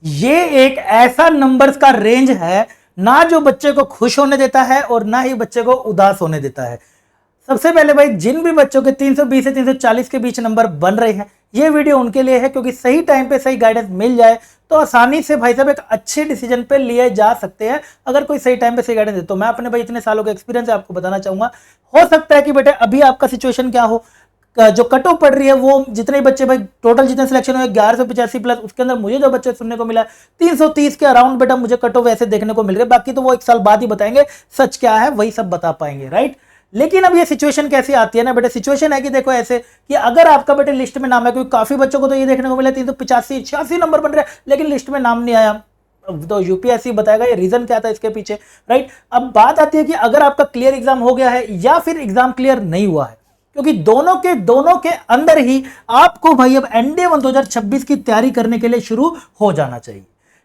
ये एक ऐसा नंबर्स का रेंज है ना जो बच्चे को खुश होने देता है और ना ही बच्चे को उदास होने देता है। सबसे पहले भाई जिन भी बच्चों के 320 से 340 के बीच नंबर बन रहे हैं, ये वीडियो उनके लिए है, क्योंकि सही टाइम पे सही गाइडेंस मिल जाए तो आसानी से भाई साहब एक अच्छे डिसीजन पे लिए जा सकते हैं, अगर कोई सही टाइम पे सही गाइडेंस दे। तो मैं अपने भाई इतने सालों का एक्सपीरियंस है आपको बताना चाहूंगा। हो सकता है कि बेटे अभी आपका सिचुएशन क्या हो, जो कट ऑफ पड़ रही है वो जितने बच्चे भाई टोटल जितने सिलेक्शन हुए 1185 प्लस, उसके अंदर मुझे जो बच्चे सुनने को मिला 330 के अराउंड बेटा मुझे कट ऑफ ऐसे देखने को मिल रहे। बाकी तो वो एक साल बाद ही बताएंगे सच क्या है, वही सब बता पाएंगे, राइट। लेकिन अब ये सिचुएशन कैसी आती है ना बेटे, सिचुएशन है कि देखो ऐसे कि अगर आपका बेटे लिस्ट में नाम है, क्योंकि काफी बच्चों को तो ये देखने को मिला 385 86 नंबर बन रहे हैं लेकिन लिस्ट में नाम नहीं आया, तो यूपीएससी बताएगा ये रीजन क्या था इसके पीछे, राइट। अब बात आती है कि अगर आपका क्लियर एग्जाम हो गया है या फिर एग्जाम क्लियर नहीं हुआ है, क्योंकि दोनों के अंदर ही आपको भाई अब एनडीए 2026 की तैयारी करने के लिए शुरू हो जाना चाहिए।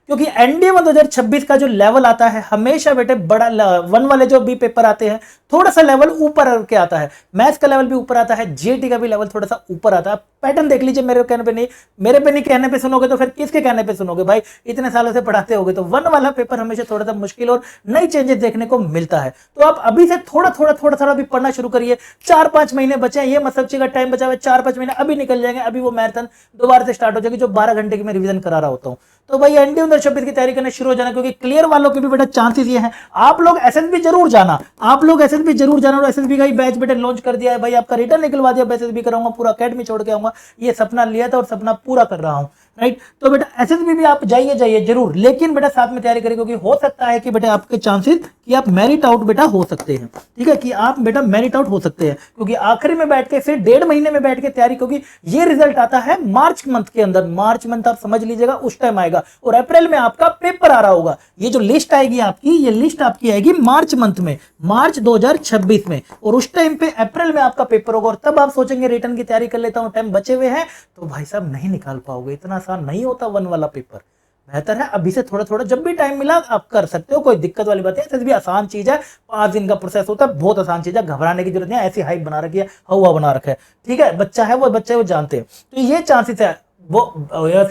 क्योंकि एनडीए 2026 का जो लेवल आता है हमेशा बेटे बड़ा वन वाले जो भी पेपर आते हैं थोड़ा सा लेवल ऊपर के आता है, मैथ्स का लेवल भी ऊपर आता है, जीएटी का भी लेवल थोड़ा सा ऊपर आता है। पैटर्न देख लीजिए, मेरे पे नहीं कहने पे सुनोगे तो फिर किसके कहने पे सुनोगे भाई, इतने सालों से पढ़ाते होगे। तो वन वाला पेपर हमेशा थोड़ा सा मुश्किल और नई चेंजेस देखने को मिलता है। तो आप अभी से थोड़ा भी पढ़ना शुरू करिए। 4-5 महीने बचे हैं, ये मत सोचिएगा टाइम बचा हुआ है 4-5 महीने अभी निकल जाएंगे, अभी वो मैराथन दोबारा से स्टार्ट हो जाएगी जो 12 घंटे की मैं रिवीजन करा रहा होता हूँ। तो भाई एनडीए 2026 की तैयारी करना शुरू हो जाना, क्योंकि क्लियर वालों के भी बेटा चांसेस ये हैं। आप लोग एसएसबी जरूर जाना, और एसएसबी का ही बैच बेटा लॉन्च कर दिया है भाई, आपका रिटर्न निकलवा दिया, एसएसबी कराऊंगा, पूरा अकेडमी छोड़ के आऊंगा, ये सपना लिया था और सपना पूरा कर रहा हूं, राइट। तो बेटा एसएसबी भी आप जाइए जरूर, लेकिन बेटा साथ में तैयारी करिए, क्योंकि हो सकता है कि बेटा आपके चांसेस कि आप मेरिट आउट बेटा हो सकते हैं, ठीक है, कि आप बेटा मेरिट आउट हो सकते हैं। क्योंकि आखिरी में बैठ के फिर 1.5 महीने में बैठ के तैयारी, क्योंकि ये रिजल्ट आता है मार्च मंथ के अंदर, मार्च मंथ आप समझ लीजिएगा उस टाइम आएगा, और अप्रैल में आपका पेपर आ रहा होगा। ये जो लिस्ट आएगी आपकी, ये लिस्ट आपकी आएगी मार्च मंथ में, मार्च 2026 में, और उस टाइम पे अप्रैल में आपका पेपर होगा। और तब आप सोचेंगे रिटर्न की तैयारी कर लेता हूं, टाइम बचे हुए हैं, तो भाई साहब नहीं निकाल पाओगे, इतना आसान नहीं होता वन वाला पेपर। बेहतर है अभी से थोड़ा जब भी टाइम मिला आप कर सकते हो, कोई दिक्कत वाली बात है। एसएसबी आसान चीज है, 5 दिन का प्रोसेस होता है, बहुत आसान चीज है, घबराने की जरूरत नहीं है। ऐसी हाइप बना रखी है, हवा बना रखा है, ठीक है, बच्चा है वो बच्चे वो जानते हैं। तो ये चांसेस है, वो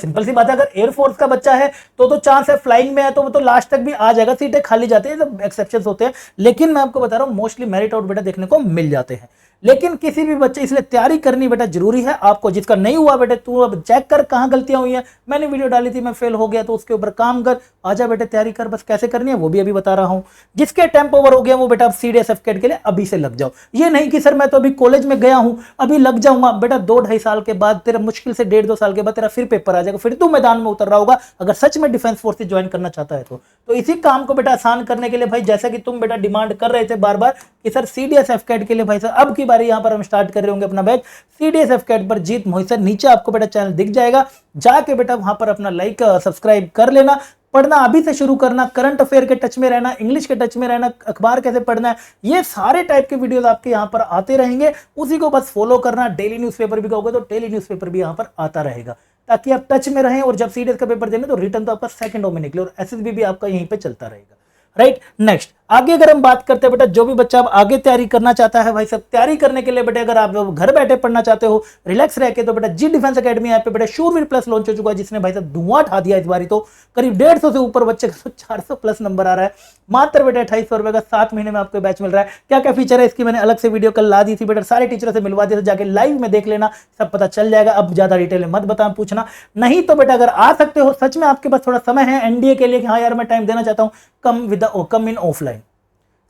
सिंपल सी बात है, अगर एयरफोर्स का बच्चा है तो चांस है, फ्लाइंग में है तो वो तो लास्ट तक भी आ जाएगा, सीटें खाली जाती है, तो एक्सेप्शंस होते हैं। लेकिन मैं आपको बता रहा हूं मोस्टली मेरिट आउट बेटा देखने को मिल जाते हैं। लेकिन किसी भी बच्चे, इसलिए तैयारी करनी बेटा जरूरी है आपको। जिसका नहीं हुआ बेटे तू अब चेक कर कहां गलतियां हुई है, मैंने वीडियो डाली थी मैं फेल हो गया, तो उसके ऊपर काम कर, आजा बेटे तैयारी कर, बस कैसे करनी है वो भी अभी बता रहा हूं। जिसके टेम्प ओवर हो गया वो बेटा सीडीएसएफ कैट के लिए अभी से लग जाओ। ये नहीं कि सर मैं तो अभी कॉलेज में गया हूं अभी लग जाऊंगा, बेटा 2-2.5 साल के बाद तेरा, मुश्किल से 1.5-2 साल के बाद तेरा फिर पेपर आ जाएगा, फिर तू मैदान में उतर रहा होगा, अगर सच में डिफेंस फोर्सेस ज्वाइन करना चाहता है तो इसी काम को बेटा आसान करने के लिए भाई, जैसा कि तुम बेटा डिमांड कर रहे थे बार बार कि सर सीडीएसएफ कैट के लिए भाई सर अब की बारी यहां पर हम स्टार्ट कर रहे होंगे अपना बैच सीडीएसएफ कैट पर, जीत मोहित सर, नीचे आपको बेटा चैनल दिख जाएगा, जाके बेटा वहां पर अपना लाइक सब्सक्राइब कर लेना। पढ़ना अभी से शुरू करना, करंट अफेयर के टच में रहना, इंग्लिश के टच में रहना, अखबार कैसे पढ़ना है, ये सारे टाइप के वीडियोस आपके यहाँ पर आते रहेंगे, उसी को बस फॉलो करना। डेली न्यूज़पेपर भी कहोगे तो डेली न्यूज़पेपर भी यहाँ पर आता रहेगा, ताकि आप टच में रहें, और जब सीडीएस का पेपर देंगे तो रिटर्न तो आपका सेकंडों में निकले, और एसएसबी भी आपका यहीं पे चलता रहेगा, राइट। नेक्स्ट आगे अगर हम बात करते हैं बेटा, जो भी बच्चा अब आगे तैयारी करना चाहता है भाई सब, तैयारी करने के लिए बेटा अगर आप घर बैठे पढ़ना चाहते हो रिलैक्स रह के, तो बेटा जी डिफेंस एकेडमी ऐप पे बेटा शूरवीर प्लस लॉन्च हो चुका है, जिसने भाई साहब धुआं उठा दिया इस बारी। तो करीब 150 से ऊपर बच्चे का 400 प्लस नंबर आ रहा है, मात्र बेटा 2800 रुपए का 7 महीने में आपको बैच मिल रहा है। क्या क्या फीचर है इसकी मैंने अलग से वीडियो कल ला दी थी बेटा, सारे टीचरों से मिलवा दिया, जाके लाइव में देख लेना, सब पता चल जाएगा। अब ज्यादा डिटेल में मत बता पूछना, नहीं तो बेटा अगर आ सकते हो सच में आपके पास थोड़ा समय है एनडीए के लिए कि हाँ यार मैं टाइम देना चाहता हूँ, कम इन ऑफलाइन।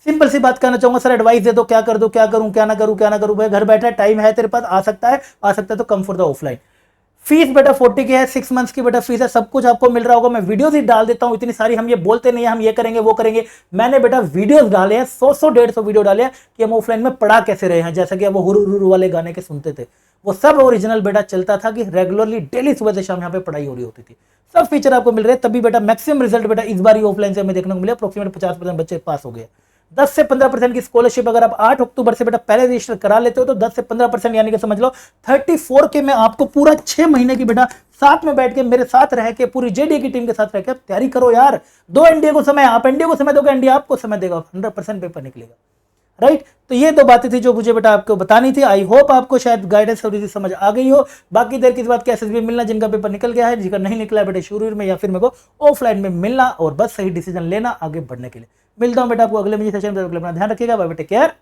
सिंपल सी बात करना चाहूंगा, सर एडवाइस दे दो, क्या कर दो, क्या करूं क्या ना करूं भाई, घर बैठा टाइम है तेरे पास, आ सकता है तो come for the offline. Fees बेटा 40 की है, 6 मंथ्स की बेटा फीस है, सब कुछ आपको मिल रहा होगा। मैं वीडियोस ही डाल देता हूं इतनी सारी, हम ये बोलते नहीं है हम ये करेंगे वो करेंगे, मैंने बेटा वीडियोस डाले हैं 100-150 वीडियो डाले हैं कि हम ऑफलाइन में पढ़ा कैसे रहे हैं। जैसा कि वो हुरु वाले गाने के सुनते थे, वो सब ओरिजिनल बेटा चलता था कि रेगुलरली डेली सुबह से शाम यहाँ पे पढ़ाई हो रही होती थी, सब फीचर आपको मिल रहे हैं। तभी बेटा मैक्सिमम रिजल्ट बेटा इस बार ऑफलाइन से हमें देखने को मिले, अप्रोक्सीमेट 50% बच्चे पास हो गए। 10 से 15% की स्कॉलरशिप अगर आप 8 अक्टूबर से बेटा पहले रजिस्टर करा लेते हो तो 10 से 15% यानी कि समझ लो 34 के में आपको पूरा 6 महीने की बेटा साथ में बैठ के मेरे साथ रह के पूरी जेडीए की टीम के साथ रह के आप तैयारी करो यार। 2 एनडीए को समय, आप एनडीए को समय दोगे, एनडीए आपको समय देगा, 100% पेपर निकलेगा, राइट। तो ये दो बातें थी जो मुझे बेटा आपको बतानी थी। आई होप आपको शायद गाइडेंस थोड़ी सी समझ आ गई हो। बाकी देर किस बात के एसएसबी मिलना, जिनका पेपर निकल गया है, जिनका नहीं निकला है बेटे शुरू में, या फिर मेरे को ऑफलाइन में मिलना और बस सही डिसीजन लेना आगे बढ़ने के लिए। मिलता हूं बेटा आपको अगले सेशन में, अपना ध्यान रखिएगा, बाय बेटे, केयर।